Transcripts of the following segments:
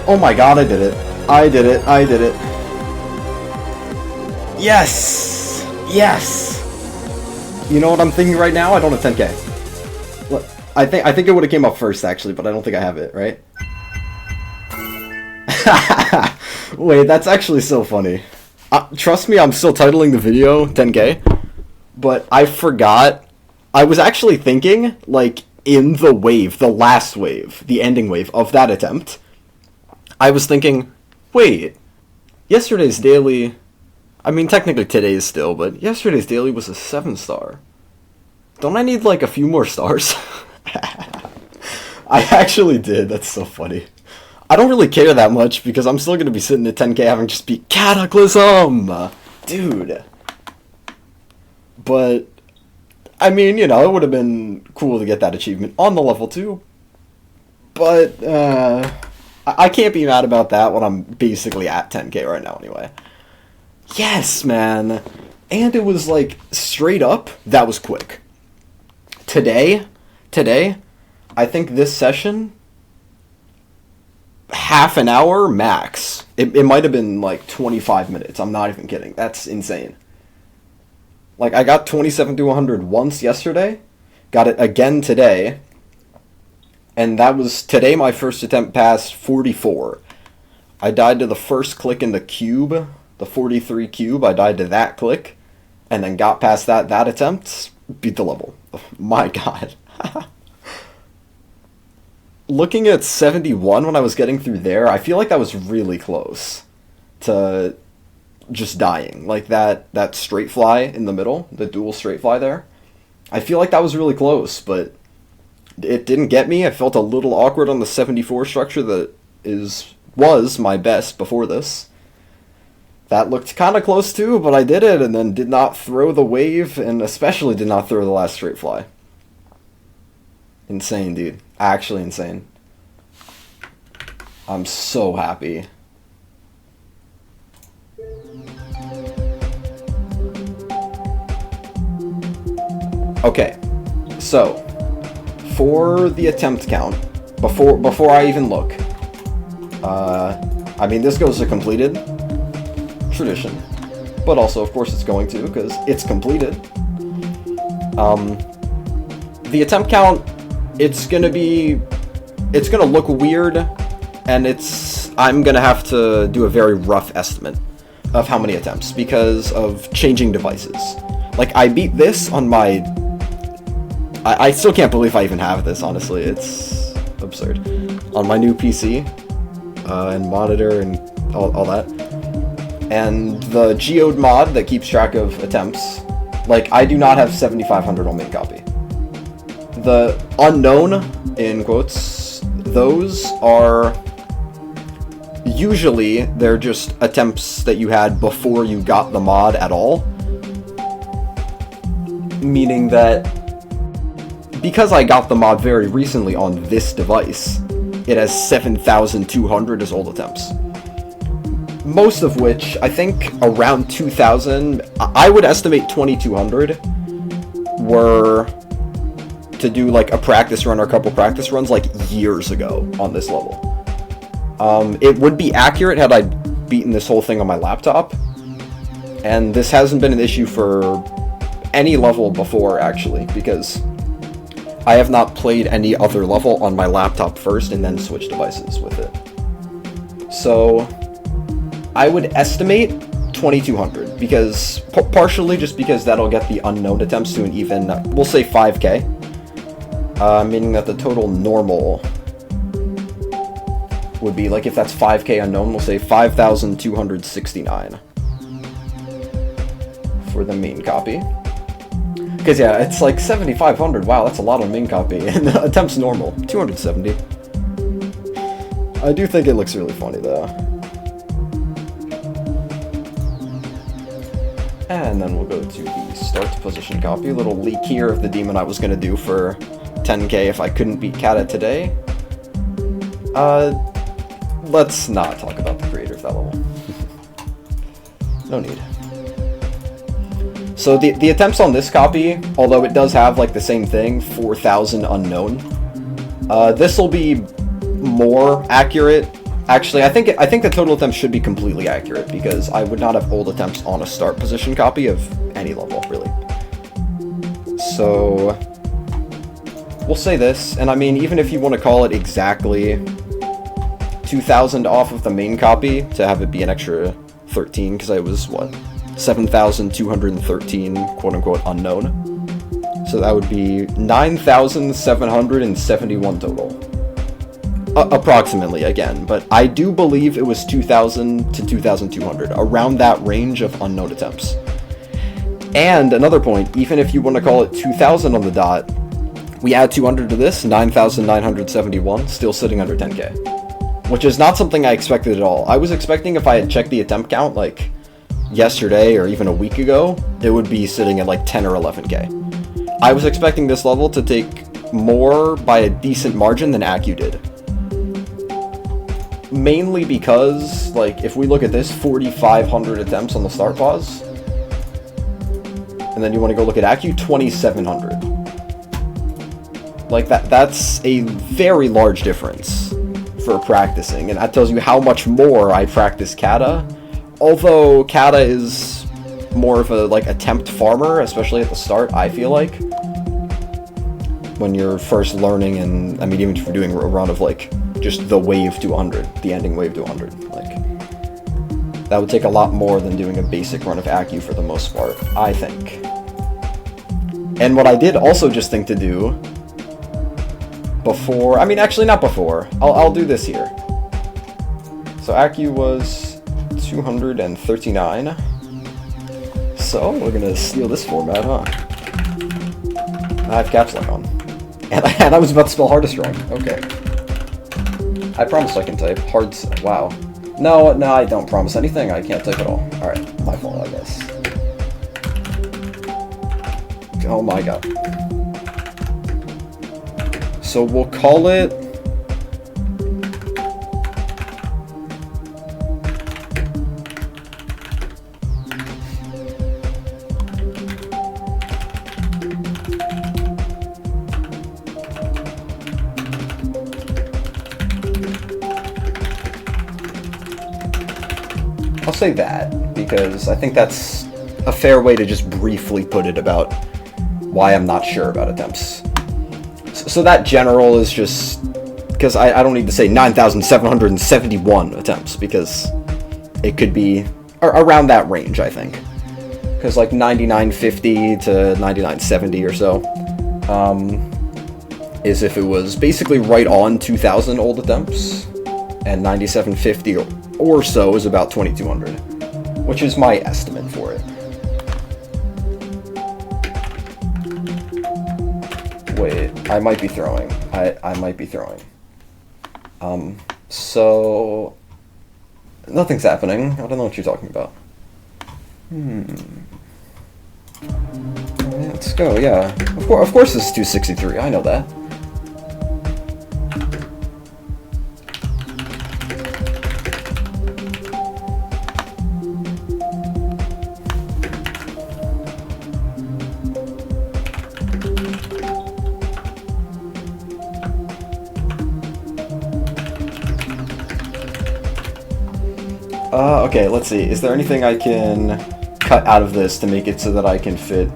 Oh my god, I did it. I did it. I did it. Yes! Yes! You know what I'm thinking right now? I don't have 10k. What? I think it would have came up first, actually, but I don't think I have it, right? Wait, that's actually so funny. Trust me, I'm still titling the video 10k, but I forgot. I was actually thinking, like, in the wave, the last wave, the ending wave of that attempt, I was thinking, wait, yesterday's daily, I mean, technically today's still, but yesterday's daily was a 7-star. Don't I need, like, a few more stars? I actually did, that's so funny. I don't really care that much, because I'm still going to be sitting at 10k having just beat Cataclysm! Dude. But, I mean, you know, it would have been cool to get that achievement on the level 2. But, I can't be mad about that when I'm basically at 10k right now anyway. Yes, man! And it was, like, straight up, that was quick. Today, I think this session, half an hour max. It might have been like 25 minutes. I'm not even kidding. That's insane. Like, I got 27 to 100 once yesterday. Got it again today. And that was today my first attempt past 44. I died to the first click in the cube. The 43 cube. I died to that click. And then got past that attempt. Beat the level. Oh, my god. Looking at 71 when I was getting through there, I feel like that was really close to just dying. Like that straight fly in the middle, the dual straight fly there. I feel like that was really close, but it didn't get me. I felt a little awkward on the 74 structure that was my best before this. That looked kind of close too, but I did it and then did not throw the wave, and especially did not throw the last straight fly. Insane, dude. Actually insane. I'm so happy. Okay, so for the attempt count, before I even look, I mean, this goes to completed tradition, but also of course it's going to, because it's completed. The attempt count, it's gonna look weird, and I'm gonna have to do a very rough estimate of how many attempts, because of changing devices. Like, I beat this on my, I still can't believe I even have this, honestly, it's absurd, on my new PC, and monitor, and all that, and the Geode mod that keeps track of attempts, like, I do not have 7,500 on main copy. The unknown, in quotes, those are usually, they're just attempts that you had before you got the mod at all. Meaning that, because I got the mod very recently on this device, it has 7,200 as old attempts. Most of which, I think around 2,000, I would estimate 2,200 were to do like a practice run or a couple practice runs like years ago on this level. It would be accurate had I beaten this whole thing on my laptop, and this hasn't been an issue for any level before, actually, because I have not played any other level on my laptop first and then switched devices with it. So I would estimate 2,200, because partially just because that'll get the unknown attempts to an even, we'll say 5k. Meaning that the total normal would be, like, if that's 5k unknown, we'll say 5,269 for the main copy. Because, yeah, it's like 7,500, wow, that's a lot on main copy, and the attempts normal, 270. I do think it looks really funny, though. And then we'll go to the start position copy, a little leak here of the demon I was going to do for 10k if I couldn't beat Kata today. Let's not talk about the creator of that level. No need. So the attempts on this copy, although it does have like the same thing, 4,000 unknown, this will be more accurate Actually, I think the total attempts should be completely accurate, because I would not have old attempts on a start position copy of any level, really. So, we'll say this, and I mean, even if you want to call it exactly 2,000 off of the main copy to have it be an extra 13, because I was, what, 7,213 quote-unquote unknown. So that would be 9,771 total. Approximately, again, but I do believe it was 2,000 to 2,200, around that range of unknown attempts. And another point, even if you want to call it 2,000 on the dot, we add 200 to this, 9,971, still sitting under 10k. Which is not something I expected at all. I was expecting if I had checked the attempt count, like, yesterday or even a week ago, it would be sitting at like 10 or 11k. I was expecting this level to take more by a decent margin than Accu did. Mainly because, like, if we look at this, 4,500 attempts on the Start Pos, and then you want to go look at Accu, 2,700. Like, that's a very large difference for practicing, and that tells you how much more I practice Kata. Although Kata is more of a, like, attempt farmer, especially at the start, I feel like. When you're first learning, and, I mean, even if you're doing a run of, like, just the wave to 100, the ending wave to 100, like, that would take a lot more than doing a basic run of Accu for the most part, I think. And what I did also just think to do before, I mean, actually not before, I'll do this here. So Accu was 239, so we're gonna steal this format, huh? I have caps lock on. And I was about to spell hardest wrong, okay. I promise I can type. Wow. No, I don't promise anything. I can't type at all. Alright, my fault, I guess. Oh my god. So we'll call it... I'll say that, because I think that's a fair way to just briefly put it about why I'm not sure about attempts. So that general is just, because I don't need to say 9,771 attempts, because it could be around that range, I think. Because like 9,950 to 9,970 or so is if it was basically right on 2,000 old attempts, and 9,750 or so is about 2,200, which is my estimate for it. Wait, I might be throwing. I might be throwing. So... Nothing's happening. I don't know what you're talking about. Let's go, yeah. Of course this is 263, I know that. Okay, let's see. Is there anything I can cut out of this to make it so that I can fit,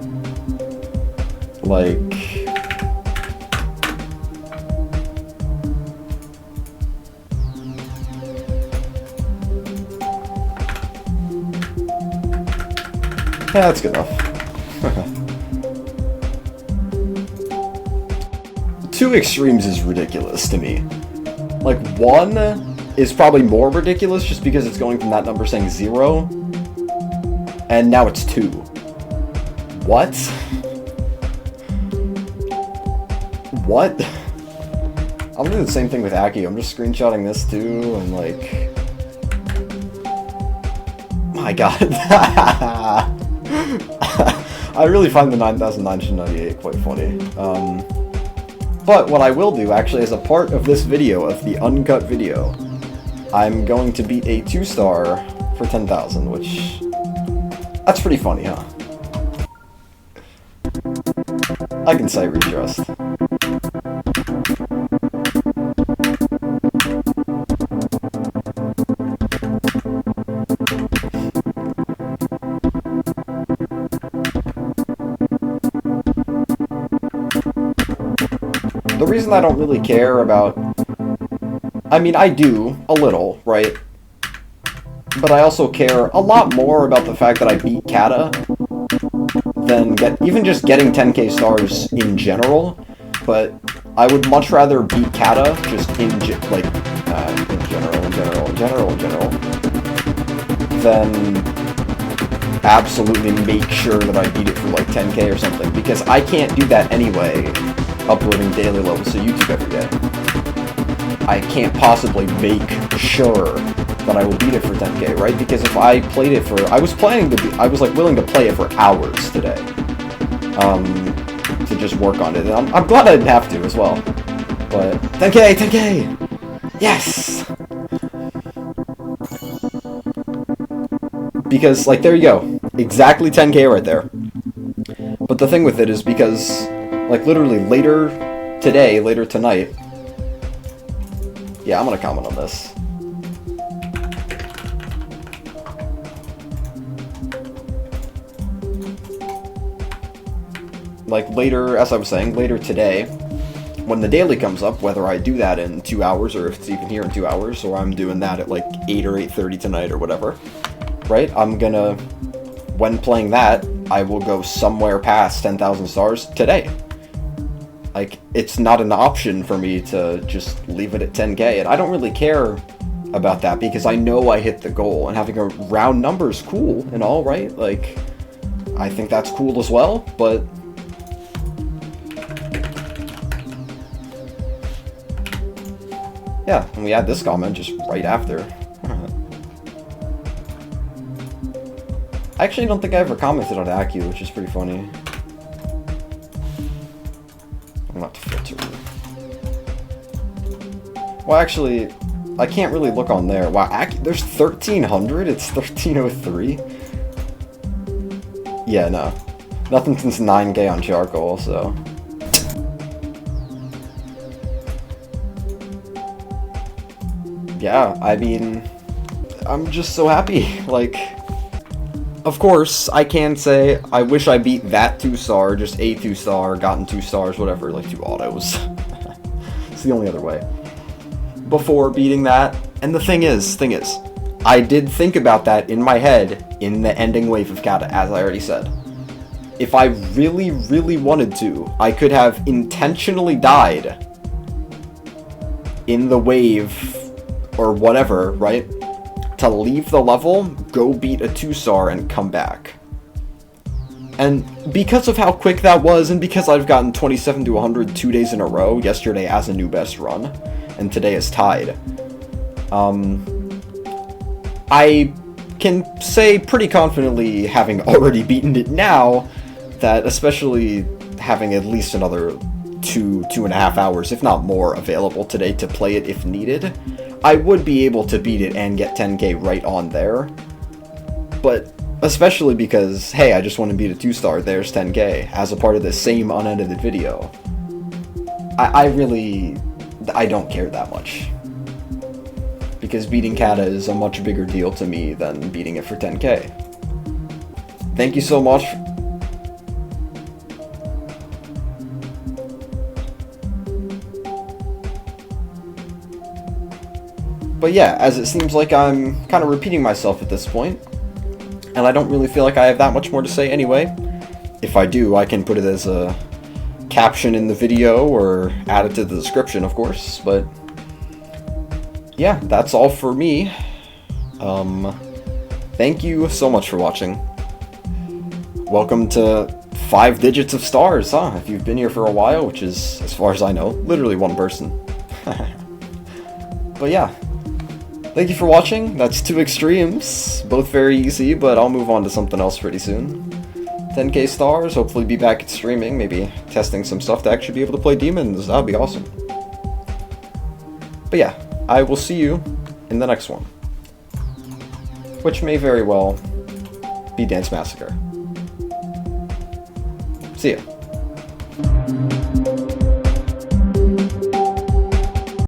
like... Yeah, that's good enough. 2 extremes is ridiculous to me. Like, 1... is probably more ridiculous just because it's going from that number saying 0, and now it's 2. What? What? I'm doing the same thing with Accu. I'm just screenshotting this too, and like... My god. I really find the 9,998 quite funny. But what I will do, actually, as a part of this video, of the Uncut video, I'm going to beat a 2-star for 10,000, which... That's pretty funny, huh? I can sight read trust. the reason I don't really care about... I mean, I do, a little, right? But I also care a lot more about the fact that I beat Kata than even just getting 10k stars in general. But I would much rather beat Kata just in general, than absolutely make sure that I beat it for like 10k or something, because I can't do that anyway, uploading daily levels to YouTube every day. I can't possibly make sure that I will beat it for 10k, right? Because if I played it for... I was like willing to play it for hours today. To just work on it. And I'm glad I didn't have to as well. But 10k! 10k! Yes! Because, like, there you go. Exactly 10k right there. But the thing with it is because, like, literally later tonight... Yeah, I'm gonna comment on this. Like, later, as I was saying, later today, when the daily comes up, whether I do that in 2 hours, or if it's even here in 2 hours, or I'm doing that at, like, 8 or 8:30 tonight, or whatever, right? I'm gonna, when playing that, I will go somewhere past 10,000 stars today. Like, it's not an option for me to just leave it at 10k, and I don't really care about that, because I know I hit the goal, and having a round number is cool and all, right? Like, I think that's cool as well, but... yeah, and we had this comment just right after. I actually don't think I ever commented on Acu, which is pretty funny. I'm not to filter. Well, actually, I can't really look on there. Wow, there's 1,300? It's 1,303? Yeah, no. Nothing since 9k on Charcoal, so... yeah, I mean, I'm just so happy. Like, of course, I can say I wish I beat that 2-star, just a 2-star, gotten 2 stars, whatever, like 2 autos. It's the only other way. Before beating that, and the thing is, I did think about that in my head in the ending wave of Kata, as I already said. If I really, really wanted to, I could have intentionally died in the wave or whatever, right? To leave the level, go beat a 2-star, and come back. And because of how quick that was, and because I've gotten 27 to 100 2 days in a row, yesterday as a new best run, and today is tied, I can say pretty confidently, having already beaten it now, that especially having at least another 2.5 hours, if not more, available today to play it if needed, I would be able to beat it and get 10k right on there. But especially because, hey, I just want to beat a 2-star, there's 10k, as a part of the same unedited video. I don't care that much. Because beating Kata is a much bigger deal to me than beating it for 10k. Thank you so much. But yeah, as it seems like I'm kind of repeating myself at this point, and I don't really feel like I have that much more to say anyway. If I do, I can put it as a caption in the video, or add it to the description, of course, but yeah, that's all for me. Thank you so much for watching. Welcome to 5 digits of stars, huh? If you've been here for a while, which is, as far as I know, literally 1 person. But yeah. Thank you for watching. That's 2 extremes, both very easy, but I'll move on to something else pretty soon. 10k stars, hopefully be back at streaming, maybe testing some stuff to actually be able to play demons. That would be awesome. But yeah, I will see you in the next one, which may very well be Dance Massacre. See ya.